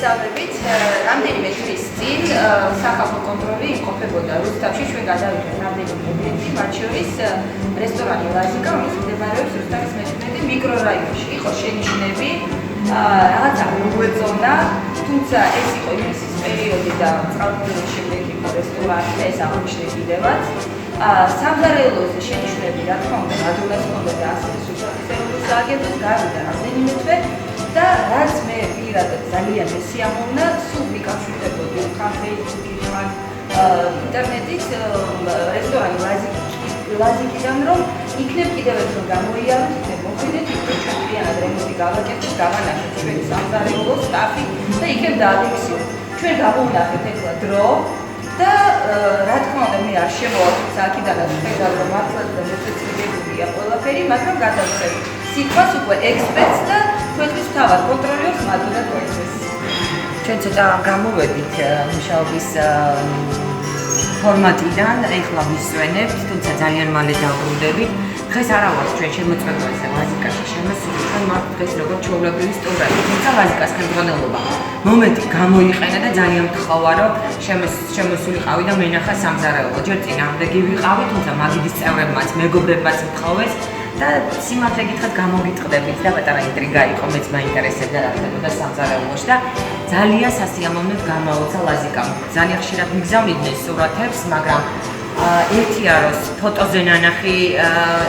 მოგესალმებით. რამდენიმე თვის წინ სახალხო კონტროლი იმყოფებოდა რუსთავში. ჩვენ გადავიდეთ რამდენიმე ობიექტი, მათ შორის რესტორანი ლაზიკა, რომელიც მდებარეობს რუსთავის მე-11 მიკრორაიონში. იყო შენიშვნები, რაღაცა მოგვეწონა, თუმცა ეს იყო იმისის პერიოდი და წყალმოვარდნის შემდეგ იყო რესტორანი და ეს აღნიშნე კიდევაც. სამზარეულოზე შენიშვნები, რა თქმა უნდა, ადრონდაც ჰქონდა და ასევე სოციალისტების სააგენტოს გავიდა რამდენიმე თვე და რაც მე პირადად ძალიან მესიამოვნა, სულ ვიკავშირდებოდი ხან Facebook-ით, ხან ინტერნეტით რესტორანი ლაზიკიდან, რომ იქნებ კიდევ ერთხელ გამოიაროთ, იქნებ მოხვიდეთ, იქნებ ჩვენ მთლიანად რემონტი გავაკეთოთ, გავანახეთ ჩვენი სამზარეულო სტაფი და იქნებ დააფიქსიროთ. ჩვენ გამოვნახეთ ეხლა დრო და რა თქმა უნდა მე არ შემოვალ აქედანაც ხედავ რომ მართლაც და მოწესრიგებულია ყველაფერი, მაგრამ გადავწევ სიტყვას უკვე ექსპერტს და ქვეყნის მთავარ კონტროლერს მადლობა თქვენთვის. ჩვენ ცოტა გამოვედით მუშაობის ფორმატიდან, ეხლა ვისვენებთ, თუმცა ძალიან მალე დავბრუნდებით. დღეს არა ვართ ჩვენ შემოწმებაზე ლაზიკაში შემოსული, ჩვენ მართ დღეს როგორც ჩვეულებრივი სტუმრები, თუმცა ლაზიკას ხელმძღვანელობა მომენტი გამოიყენა და ძალიან მთხოვა, რომ შემოსულიყავი და მენახა სამზარეულო. ჯერ წინ ამდეგი ვიყავი, თუმცა მაგიდის წევრებმაც, მეგობრებმაც მთხოვეს და სიმართლე გითხრათ გამოგიტყდებით და პატარა ინტრიგა იყო, მეც მაინტერესებდა რა ხდებოდა სამზარეულოში და ძალიან სასიამოვნოდ გამაოცა ლაზიკამ. ძალიან ხშირად მიგზავნიდნენ სურათებს, მაგრამ ერთია რომ ფოტოზე ნანახი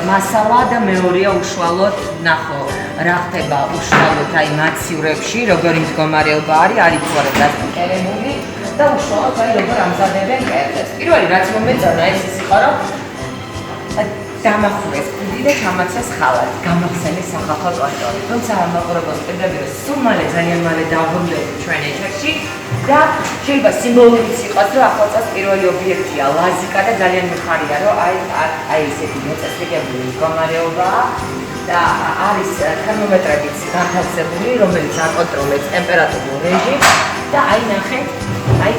მასალა და მეორეა უშუალოდ ნახო რა ხდება უშუალოდ აი მაცივრებში, როგორი მდგომარეობა არის იცვარებ დასკერებული და უშუალოდ აი როგორ ამზადებენ კერძებს. პირველი რაც მომეწონა ეს იყო რომ დამახურეს ფუდი და ჩამაცეს ხალათი, გამახსენეს სახალხო კონტროლი. თუმცა ამაყურებელს ხედავდი რომ სულ მალე ძალიან მალე დავბრუნდები ჩვენ ეჯერში და შეიძლება სიმბოლურიც იყოს, რომ ახალწელს პირველი ობიექტია ლაზიკა და ძალიან მიხარია, რომ აი ესეთი მოწესრიგებული მდგომარეობაა და არის თერმომეტრებიც განთავსებული, რომელიც აკონტროლებს ტემპერატურულ რეჟიმს და აი ნახეთ, აი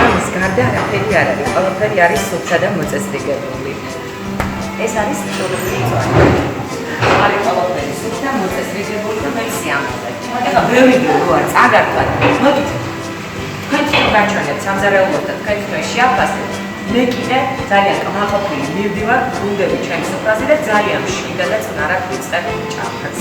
ამის გარდა არაფერი არ არის, ყველაფერი არის სუფთა და მოწესრიგებული. ეს არის სტრუქტურული ზონა. არის ყველაფერი სუფთა, მოწესრიგებული და მესიამოვნე. ეხლა ბევრი როა წაგართვათ. მოდით თქვენ გაჩვენებთ სამზარეულოს და თქვენ თქვენ შეაფასებთ. მე კიდე ძალიან კმაყოფილი მივდივარ გუნდები ჩემს სოფელზე და ძალიან მშვიდად და წნარად ვიწყებ ჭამფას.